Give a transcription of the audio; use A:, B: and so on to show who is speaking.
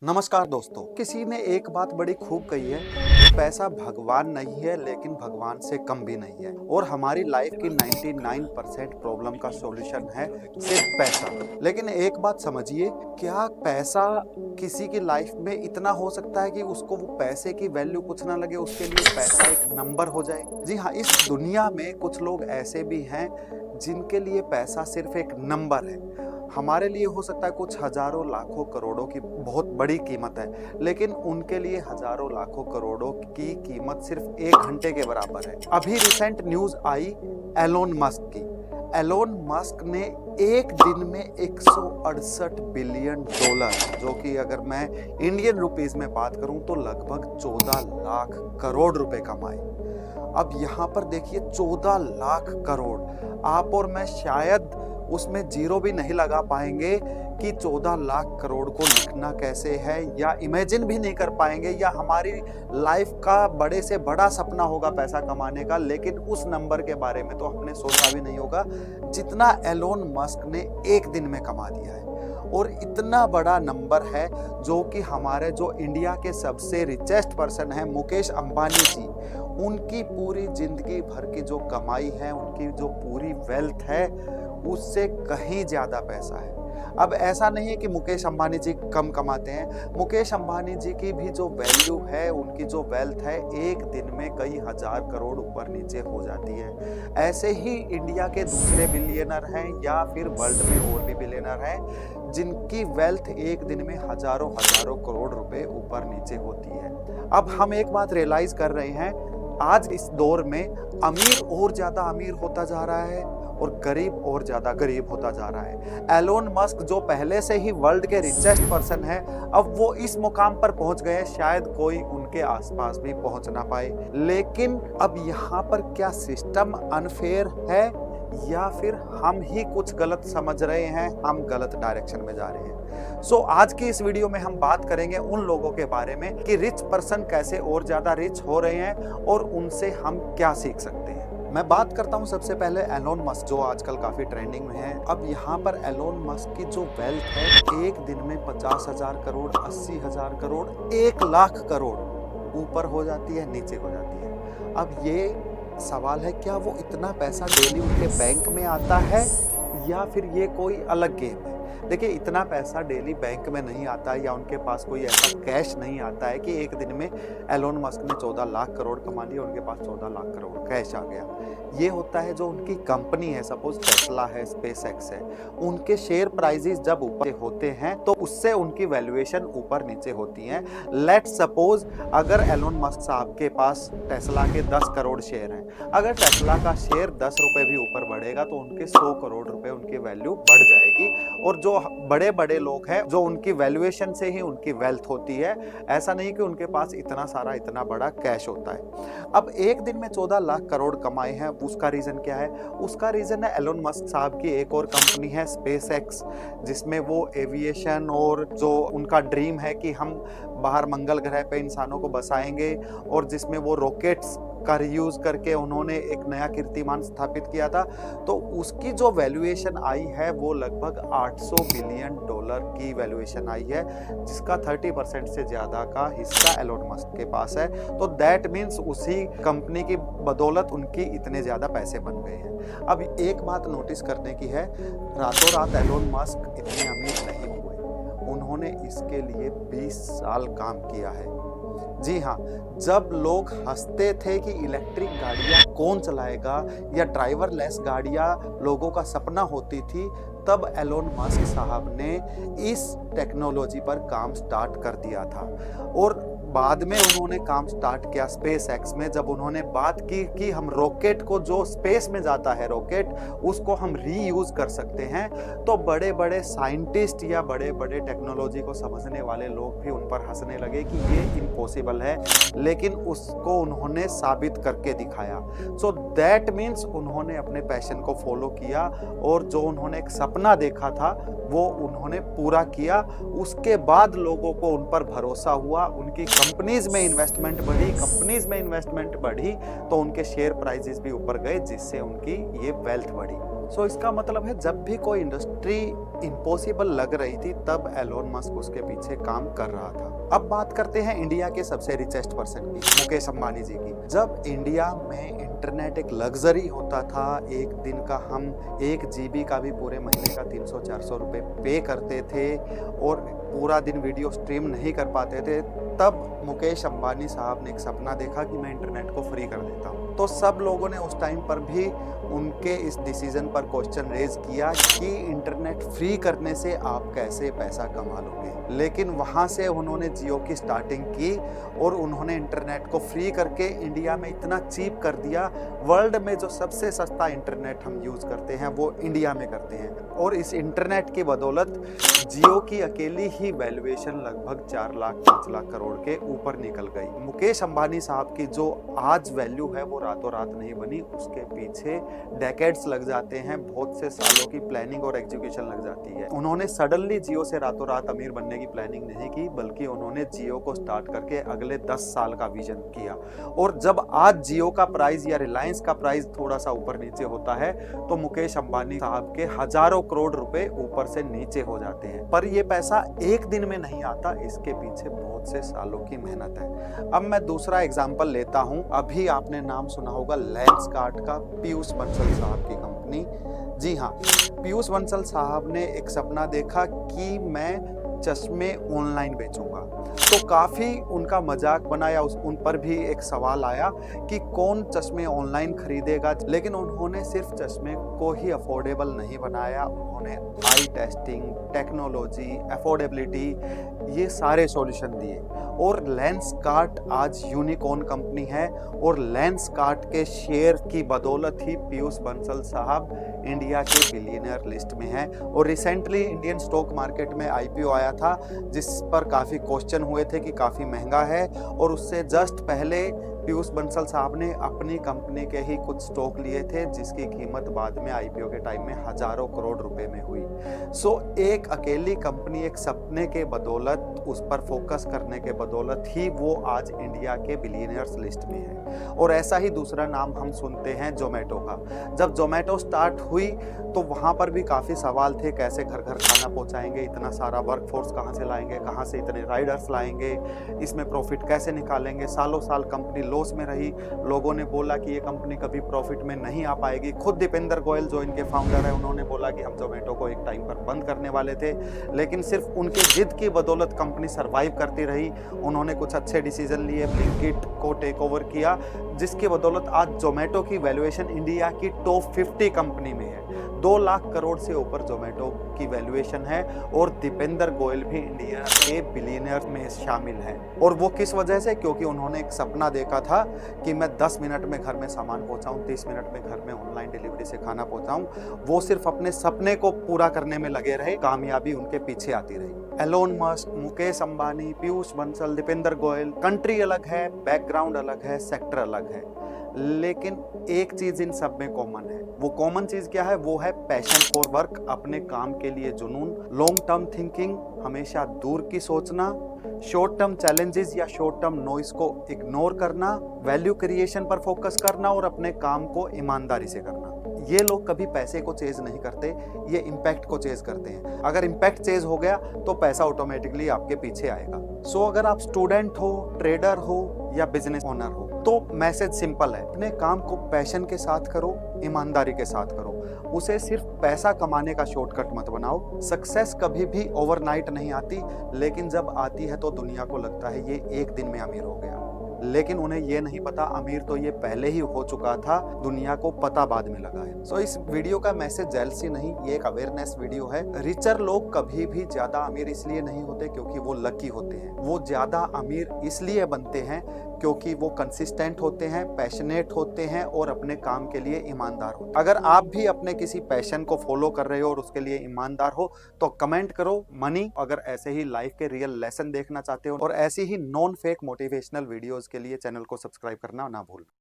A: नमस्कार दोस्तों। किसी ने एक बात बड़ी खूब कही है कि पैसा भगवान नहीं है लेकिन भगवान से कम भी नहीं है और हमारी लाइफ की 99% प्रॉब्लम का सॉल्यूशन है सिर्फ पैसा। लेकिन एक बात समझिए, क्या पैसा किसी की लाइफ में इतना हो सकता है कि उसको वो पैसे की वैल्यू कुछ ना लगे, उसके लिए पैसा एक नंबर हो जाए? जी हाँ, इस दुनिया में कुछ लोग ऐसे भी हैं जिनके लिए पैसा सिर्फ एक नंबर है। हमारे लिए हो सकता है कुछ हजारों लाखों करोड़ों की बहुत बड़ी कीमत है, लेकिन उनके लिए हजारों लाखों करोड़ों की कीमत सिर्फ 1 घंटे के बराबर है। अभी रिसेंट न्यूज आई एलोन मस्क की। एलोन मस्क ने एक दिन में 168 बिलियन डॉलर, जो कि अगर मैं इंडियन रुपीस में बात करूं तो लगभग 14 लाख करोड़ रुपए कमाए। अब यहाँ पर देखिए, 14 लाख करोड़, आप और मैं शायद उसमें जीरो भी नहीं लगा पाएंगे कि 14 लाख करोड़ को लिखना कैसे है, या इमेजिन भी नहीं कर पाएंगे, या हमारी लाइफ का बड़े से बड़ा सपना होगा पैसा कमाने का, लेकिन उस नंबर के बारे में तो हमने सोचा भी नहीं होगा जितना एलोन मस्क ने एक दिन में कमा दिया है। और इतना बड़ा नंबर है जो कि हमारे जो इंडिया के सबसे रिचेस्ट पर्सन है मुकेश अंबानी जी, उनकी पूरी जिंदगी भर की जो कमाई है, उनकी जो पूरी वेल्थ है, उससे कहीं ज्यादा पैसा है। अब ऐसा नहीं है कि मुकेश अंबानी जी कम कमाते हैं। मुकेश अंबानी जी की भी जो वैल्यू है, उनकी जो वेल्थ है, एक दिन में कई हजार करोड़ ऊपर नीचे हो जाती है। ऐसे ही इंडिया के दूसरे बिलियनर हैं या फिर वर्ल्ड में और भी बिलियनर हैं जिनकी वेल्थ एक दिन में हजारों हजारों करोड़ रुपए ऊपर नीचे होती है। अब हम एक बात रियलाइज कर रहे हैं, आज इस दौर में अमीर और ज्यादा अमीर होता जा रहा है और गरीब और ज्यादा गरीब होता जा रहा है। एलोन मस्क जो पहले से ही वर्ल्ड के रिचेस्ट पर्सन है, अब वो इस मुकाम पर पहुंच गए, शायद कोई उनके आसपास भी पहुंच ना पाए। लेकिन अब यहाँ पर क्या सिस्टम अनफेयर है या फिर हम ही कुछ गलत समझ रहे हैं, हम गलत डायरेक्शन में जा रहे हैं? आज की इस वीडियो में हम बात करेंगे उन लोगों के बारे में कि रिच पर्सन कैसे और ज्यादा रिच हो रहे हैं और उनसे हम क्या सीख सकते हैं। मैं बात करता हूं सबसे पहले एलोन मस्क, जो आजकल काफी ट्रेंडिंग में है। अब यहाँ पर एलोन मस्क की जो वेल्थ है, एक दिन में 50,000 करोड़, 80,000 करोड़, 1 लाख करोड़ ऊपर हो जाती है, नीचे हो जाती है। अब ये सवाल है, क्या वो इतना पैसा डेली उनके बैंक में आता है या फिर ये कोई अलग गेम है? देखिए, इतना पैसा डेली बैंक में नहीं आता है या उनके पास कोई ऐसा कैश नहीं आता है कि एक दिन में एलोन मस्क ने 14 लाख करोड़ कमा लिया, उनके पास 14 लाख करोड़ कैश आ गया। ये होता है जो उनकी कंपनी है, सपोज टेस्ला है, स्पेस एक्स है, उनके शेयर प्राइसेस जब ऊपर होते हैं तो उससे उनकी वैल्यूएशन ऊपर नीचे होती है। लेट्स सपोज अगर एलोन मस्क साहब के पास टेस्ला के 10 करोड़ शेयर हैं, अगर टेस्ला का शेयर 10 रुपए भी ऊपर बढ़ेगा तो उनके 100 करोड़ रुपए उनकी वैल्यू बढ़ जाएगी। और जो बड़े बड़े लोग हैं, जो उनकी वैल्यूएशन से ही उनकी वेल्थ होती है, ऐसा नहीं कि उनके पास इतना सारा इतना बड़ा कैश होता है। अब एक दिन में 14 लाख करोड़ कमाए हैं, उसका रीजन क्या है? उसका रीजन है एलोन मस्क साहब की एक और कंपनी है स्पेस एक्स, जिसमें वो एविएशन और जो उनका ड्रीम है कि हम बाहर मंगल ग्रह पे इंसानों को बसाएंगे, और जिसमें वो रॉकेट्स का रीयूज करके उन्होंने एक नया कीर्तिमान स्थापित किया था, तो उसकी जो वैल्यूएशन आई है वो लगभग 800 बिलियन डॉलर की वैल्यूएशन आई है, जिसका 30% से ज्यादा का हिस्सा एलोन मस्क के पास है। तो दैट मीन्स उसी कंपनी की बदौलत उनकी इतने ज्यादा पैसे बन गए हैं। अब एक बात नोटिस करने की है, रातों रात एलोन मस्क इतने अमीर नहीं हुए, उन्होंने इसके लिए 20 साल काम किया है। जी हाँ, जब लोग हंसते थे कि इलेक्ट्रिक गाड़ियां कौन चलाएगा या ड्राइवरलेस गाड़ियां लोगों का सपना होती थी, तब एलोन मस्क साहब ने इस टेक्नोलॉजी पर काम स्टार्ट कर दिया था। और बाद में उन्होंने काम स्टार्ट किया स्पेस एक्स में, जब उन्होंने बात की कि हम रॉकेट को, जो स्पेस में जाता है रॉकेट, उसको हम रीयूज कर सकते हैं, तो बड़े बड़े साइंटिस्ट या बड़े बड़े टेक्नोलॉजी को समझने वाले लोग भी उन पर हंसने लगे कि ये इम्पॉसिबल है, लेकिन उसको उन्होंने साबित करके दिखाया। सो दैट मीन्स उन्होंने अपने पैशन को फॉलो किया और जो उन्होंने एक सपना देखा था वो उन्होंने पूरा किया। उसके बाद लोगों को उन पर भरोसा हुआ, उनकी कंपनीज में इन्वेस्टमेंट बढ़ी, तो उनके शेयर प्राइसेस भी ऊपर गए, जिससे उनकी ये वेल्थ बढ़ी। सो इसका मतलब है जब भी कोई इंडस्ट्री इम्पॉसिबल लग रही थी तब एलोन मस्क उसके पीछे काम कर रहा था। अब बात करते हैं इंडिया के सबसे रिचेस्ट पर्सन की, मुकेश अंबानी जी की। जब इंडिया में इंटरनेट एक लग्जरी होता था, एक दिन का हम 1 GB का भी पूरे महीने का 300-400 रुपये पे करते थे और पूरा दिन वीडियो स्ट्रीम नहीं कर पाते थे, तब मुकेश अंबानी साहब ने एक सपना देखा कि मैं इंटरनेट को फ्री कर देता हूँ। तो सब लोगों ने उस टाइम पर भी उनके इस डिसीजन पर क्वेश्चन रेज किया कि इंटरनेट फ्री करने से आप कैसे पैसा कमा लोगे। लेकिन वहाँ से उन्होंने जियो की स्टार्टिंग की और उन्होंने इंटरनेट को फ्री करके इंडिया में इतना चीप कर दिया। वर्ल्ड में जो सबसे सस्ता इंटरनेट हम यूज़ करते हैं वो इंडिया में करते हैं और इस इंटरनेट की बदौलत जियो की अकेली ही वैल्यूएशन लगभग 4 लाख 5 लाख करोड़ के ऊपर निकल गई। मुकेश अंबानी साहब की जो आज वैल्यू है वो रातों रात नहीं बनी, उसके पीछे डेकेड्स लग जाते हैं, बहुत से सालों की प्लानिंग और एग्जीक्यूशन लग जाती है। उन्होंने सडनली जियो से रातों रात अमीर बनने की प्लानिंग नहीं की, बल्कि उन्होंने जियो को स्टार्ट करके अगले 10 साल का विजन किया। और जब आज जियो का प्राइस या रिलायंस का प्राइस थोड़ा सा ऊपर नीचे होता है तो मुकेश अंबानी साहब के हजारों करोड़ रुपए ऊपर से नीचे हो जाते हैं। पर यह पैसा एक दिन में नहीं आता, इसके पीछे बहुत से सालों की मेहनत है। अब मैं दूसरा एग्जांपल लेता हूं। अभी आपने नाम सुना होगा लेंसकार्ट का, पीयूष बंसल साहब की कंपनी। जी हाँ, पीयूष बंसल साहब ने एक सपना देखा कि मैं चश्मे ऑनलाइन बेचूंगा, तो काफ़ी उनका मजाक बनाया, उन पर भी एक सवाल आया कि कौन चश्मे ऑनलाइन खरीदेगा। लेकिन उन्होंने सिर्फ चश्मे को ही अफोर्डेबल नहीं बनाया, उन्होंने आई टेस्टिंग, टेक्नोलॉजी, अफोर्डेबिलिटी, ये सारे सॉल्यूशन दिए और लेंसकार्ट आज यूनिकॉर्न कंपनी है और लेंसकार्ट के शेयर की बदौलत ही पीयूष बंसल साहब इंडिया के बिलियनियर लिस्ट में हैं। और रिसेंटली इंडियन स्टॉक मार्केट में IPO आया था जिस पर काफ़ी क्वेश्चन हुए थे कि काफ़ी महंगा है, और उससे जस्ट पहले पीयूष बंसल साहब ने अपनी कंपनी के ही कुछ स्टॉक लिए थे जिसकी कीमत बाद में IPO के टाइम में हजारों करोड़ रुपए में हुई। सो एक अकेली कंपनी एक सपने के बदौलत, उस पर फोकस करने के बदौलत ही वो आज इंडिया के बिलियनियर्स लिस्ट में है। और ऐसा ही दूसरा नाम हम सुनते हैं जोमेटो का। जब जोमेटो स्टार्ट हुई तो वहाँ पर भी काफ़ी सवाल थे, कैसे घर घर खाना पहुँचाएंगे, इतना सारा वर्कफोर्स कहाँ से लाएंगे, कहाँ से इतने राइडर्स लाएंगे, इसमें प्रॉफिट कैसे निकालेंगे। सालों साल कंपनी लॉस में रही, लोगों ने बोला कि ये कंपनी कभी प्रॉफिट में नहीं आ पाएगी। खुद दीपेंद्र गोयल जो इनके फाउंडर है उन्होंने बोला कि हम जोमेटो को एक टाइम पर बंद करने वाले थे, लेकिन सिर्फ उनके जिद की बदौलत कंपनी सर्वाइव करती रही। उन्होंने कुछ अच्छे डिसीजन लिए, ब्लिंकिट को टेक ओवर किया, जिसकी बदौलत आज जोमेटो की वैल्यूएशन इंडिया की टॉप 50 कंपनी में है। 2 लाख करोड़ से ऊपर जोमेटो की वैल्यूएशन है और दीपेंद्र गोयल भी इंडिया के बिलियनियर में शामिल है। और वो किस वजह से? क्योंकि उन्होंने एक सपना देखा था कि मैं 10 मिनट में घर में सामान पहुंचाऊं, 30 मिनट में घर में ऑनलाइन डिलीवरी से खाना पहुंचाऊं। वो सिर्फ अपने सपने को पूरा करने में लगे रहे, कामयाबी उनके पीछे आती रही। Elon Musk, Mukesh Ambani, Piyush Bansal, Deepinder Goyal, country अलग है, बैकग्राउंड अलग है, सेक्टर अलग है, लेकिन एक चीज इन सब में कॉमन है। वो कॉमन चीज क्या है? वो है पैशन फॉर वर्क, अपने काम के लिए जुनून, लॉन्ग टर्म थिंकिंग, हमेशा दूर की सोचना, शॉर्ट टर्म चैलेंजेस या शॉर्ट टर्म नॉइस को इग्नोर करना, वैल्यू क्रिएशन पर फोकस करना और अपने काम को ईमानदारी से करना। ये लोग कभी पैसे को चेज नहीं करते, ये इम्पैक्ट को चेज करते हैं। अगर इम्पैक्ट चेज हो गया तो पैसा ऑटोमेटिकली आपके पीछे आएगा। सो अगर आप स्टूडेंट हो, ट्रेडर हो या बिजनेस ओनर हो, तो मैसेज सिंपल है, अपने काम को पैशन के साथ करो, ईमानदारी के साथ करो, उसे सिर्फ पैसा कमाने का शॉर्टकट मत बनाओ। सक्सेस कभी भी ओवरनाइट नहीं आती, लेकिन जब आती है तो दुनिया को लगता है ये एक दिन में अमीर हो गया, लेकिन उन्हें ये नहीं पता अमीर तो ये पहले ही हो चुका था, दुनिया को पता बाद में लगा है। सो इस वीडियो का मैसेज जेलसी नहीं, ये एक अवेयरनेस वीडियो है। रिचर लोग कभी भी ज्यादा अमीर इसलिए नहीं होते क्योंकि वो लकी होते हैं, वो ज्यादा अमीर इसलिए बनते हैं क्योंकि वो कंसिस्टेंट होते हैं, पैशनेट होते हैं और अपने काम के लिए ईमानदार होते हैं। अगर आप भी अपने किसी पैशन को फॉलो कर रहे हो और उसके लिए ईमानदार हो तो कमेंट करो मनी। अगर ऐसे ही लाइफ के रियल लेसन देखना चाहते हो और ऐसी ही नॉन फेक मोटिवेशनल वीडियोस के लिए चैनल को सब्सक्राइब करना ना भूलना।